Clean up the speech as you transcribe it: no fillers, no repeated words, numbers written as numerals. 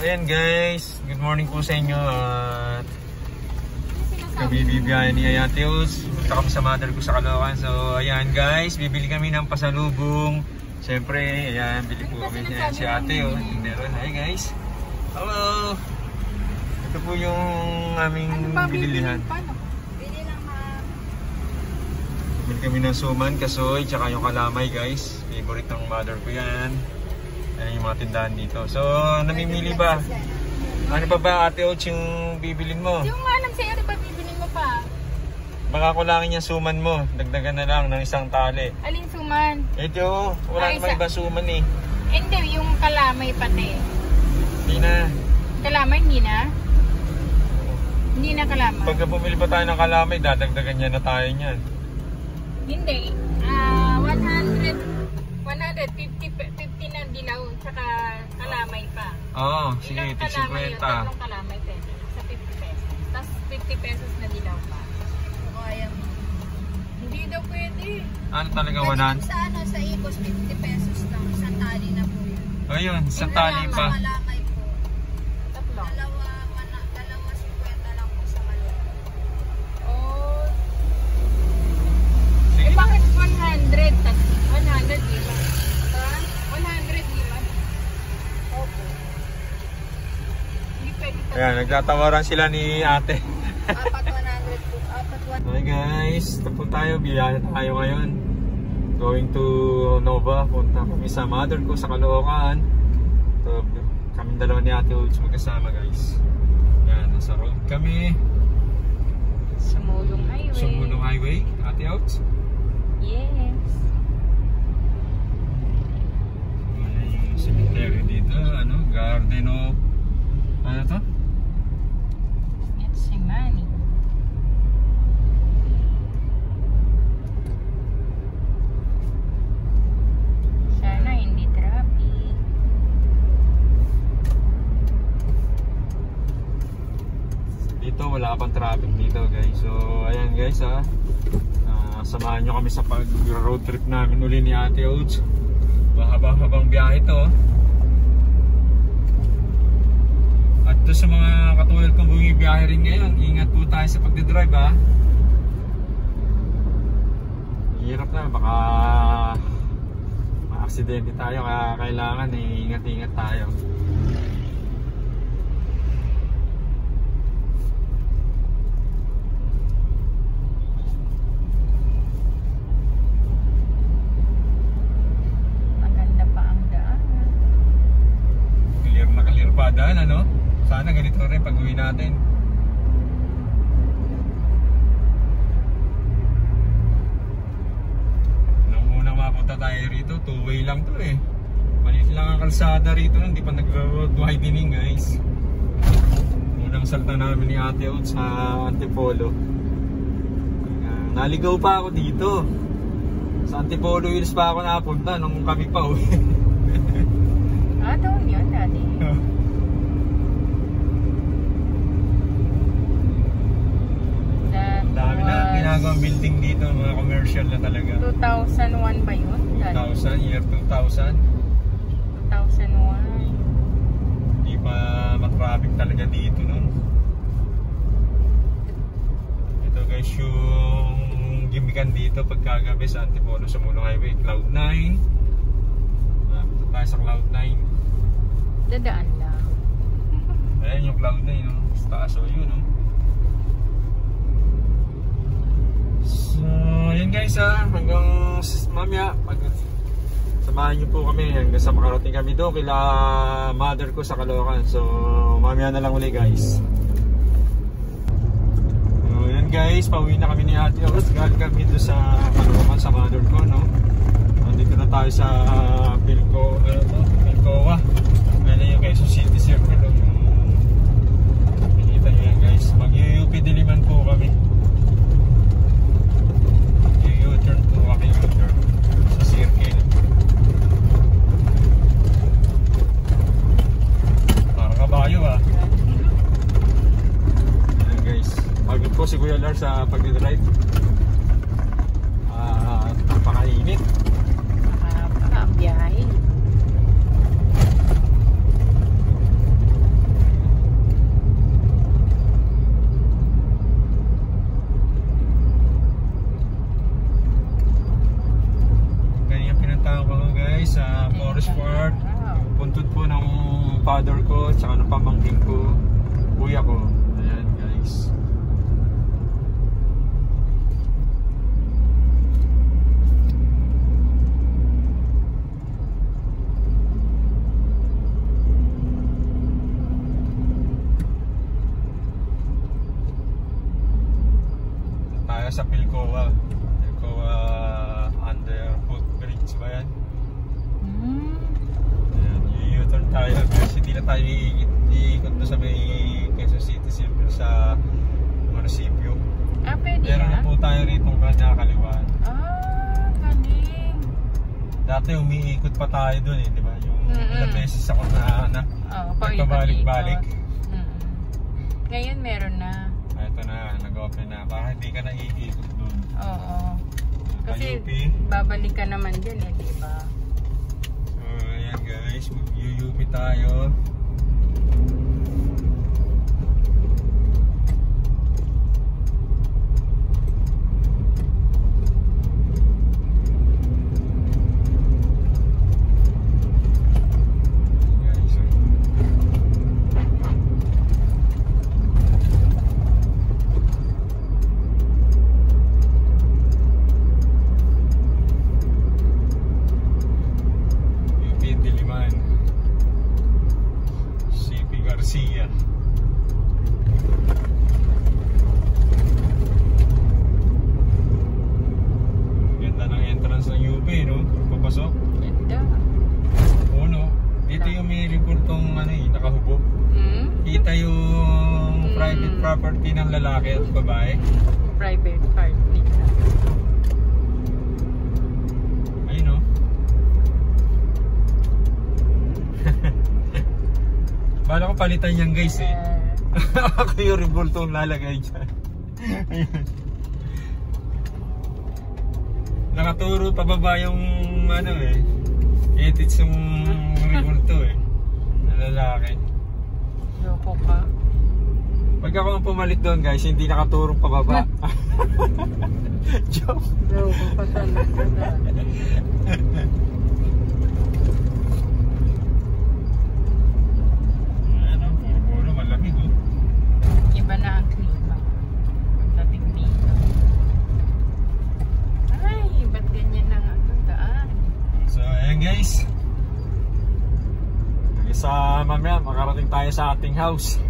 ayan guys, good morning po sa inyo at kabibibiyahin ni Ayateos. Punta kami sa mother ko sa Caloocan. So ayan guys, bibili kami ng pasalubong. Siyempre, ayan, bili po kami si ate. Hi guys. Hello. Ito po yung aming binilihan. Bili kami ng suman, kasoy, tsaka yung kalamay guys. Favorite ng mother ko yan. Ayan yung mga tindahan dito. So, namimili ba? Ano pa ba ate Oats yung bibilin mo? Yung alam sa'yo, ano ba bibilin mo pa? Baka kulangin yung suman mo. Dagdagan na lang ng isang tali. Alin suman? Ito, wala naman iba suman eh. Hindi, yung kalamay pati. Hindi na. Kalamay, hindi na? Hindi na kalamay. Pagka bumili pa tayo ng kalamay, dadagdagan niya na tayo niyan. Hindi. 150 na dilaw, saka kalamay pa. Oo, sige, ilang kalamay 50. yun? Tatlong kalamay pwede. Sa 50 pesos. Tapos 50 pesos na dilaw pa. O ayaw mo. Hindi daw pwede. Ano talaga, 100? Sa ano, sa Ipos, 50 pesos lang. Isang tali na po yun. Ayun, sa tali pa. Kalamay po. Tatlo. Dalawa 50 lang po sa maliit. Oh. Sige. Eh bakit 100? 100 diba? 100 diba? Opo. Hindi pwede tayo. Ayan, nagtatawaran sila ni ate. Apat 100 po. Apat 100. Hi guys, tapos tayo, biyahe tayo ngayon. Going to Nova, punta kami sa mother ko sa Caloocan. So, kami dalawa ni ate Oats magkasama guys. Yan, nasa road kami. Sumulong highway. Sumulong highway, ate Oats. Yes. Ayan yung cemetery dito, ano, Garden of, ano to? Getsemani. Sana hindi traffic. Dito wala pang traffic dito guys. So ayan guys ha. Samahan nyo kami sa pag-road trip namin uli ni ate Oats. Mahaba-habang biyahe to. At to sa mga katulad kong bumibiyahe rin ngayon, ingat po tayo sa pagdadrive ha. Hirap na, baka ma-aksidente tayo, kaya kailangan ingat-ingat tayo. Maganda pa ang daan. Clear na clear pa daan, ano? Sana ganito rin pag-uwi natin. Nung unang mapunta tayo rito, two-way lang to eh. Maliit lang ang kalsada rito, hindi pa nag-road widening guys. Unang salta namin ni ate Oats sa Antipolo. Naligaw pa ako dito. Sa Antipolo Hills pa ako napunta nung kami pa uwi. Doon yun dati. Dami na ginagawang building dito, mga commercial na talaga. 2001 ba yun? 2000, year 2000. 2001. Hindi pa matraffic talaga dito nun. Ito guys yung gimikan dito pagkagabi sa Antipolo sa Mulong Highway, Cloud9. Punta tayo sa Cloud9. Dadaan lang. Ayan yung Cloud9, no? Sa taas o yun, no? So, yun guys ha, hanggang mamaya samahan nyo po kami hanggang sa makarating kami doon kila mother ko sa Caloocan. So, mamaya na lang uli guys. So, yun guys, pauwi na kami ni ate Oats. Galing kami doon sa Caloocan sa mother ko, no? Nandito na tayo sa Pilcoa. Ano yung Quezon City Circle, no? Pinita nyo yan guys. Mag-UP Diliman po kami. U-turn po kami, U-turn sa circle. Parang kabayo ah. Ayan guys, pagod po si Kuya Lars sa pag-drive. Napakainit. Napakabiyahe. father ko, tsaka ng pamangkin ko, kuya ko. Ayan guys. Tayo sa Pilcoa Underfoot Bridge ba yan? Ayan, u-turn tayo guys, hindi na tayo iikot doon sa may Quezon City Circle sa munisipyo. Pwede Meron na po tayo rito kaliwaan. Galing. Dati umiikot pa tayo doon di ba? Yung ilang beses ako na pabalik-balik. Ngayon meron na. Ito na, nag-open na. Para hindi ka na iikot doon. Oo. Kasi UP. babalik ka naman dyan di ba? So, ayan guys, mag-UP tayo. Garcia. Ganda ng entrance ng UP, no? Papasok. Ganda. Oo, no? Dito yung may reportong nakahubog. Kita yung private property ng lalaki at babae. Private property. Ayun, no? Bala ko palitan yan guys Ako yung revoltong lalagay dyan. Nakaturo pababa yung edits yung revolto na lalaki. Loko ka. Pag ako ang pumalit doon guys, hindi nakaturong pababa. Joke. Loko ka talaga. Iba na ang klima pagdating dito. Ay, ba't ganyan lang ang daan? So ayan guys, sa mamaya makarating tayo sa ating house.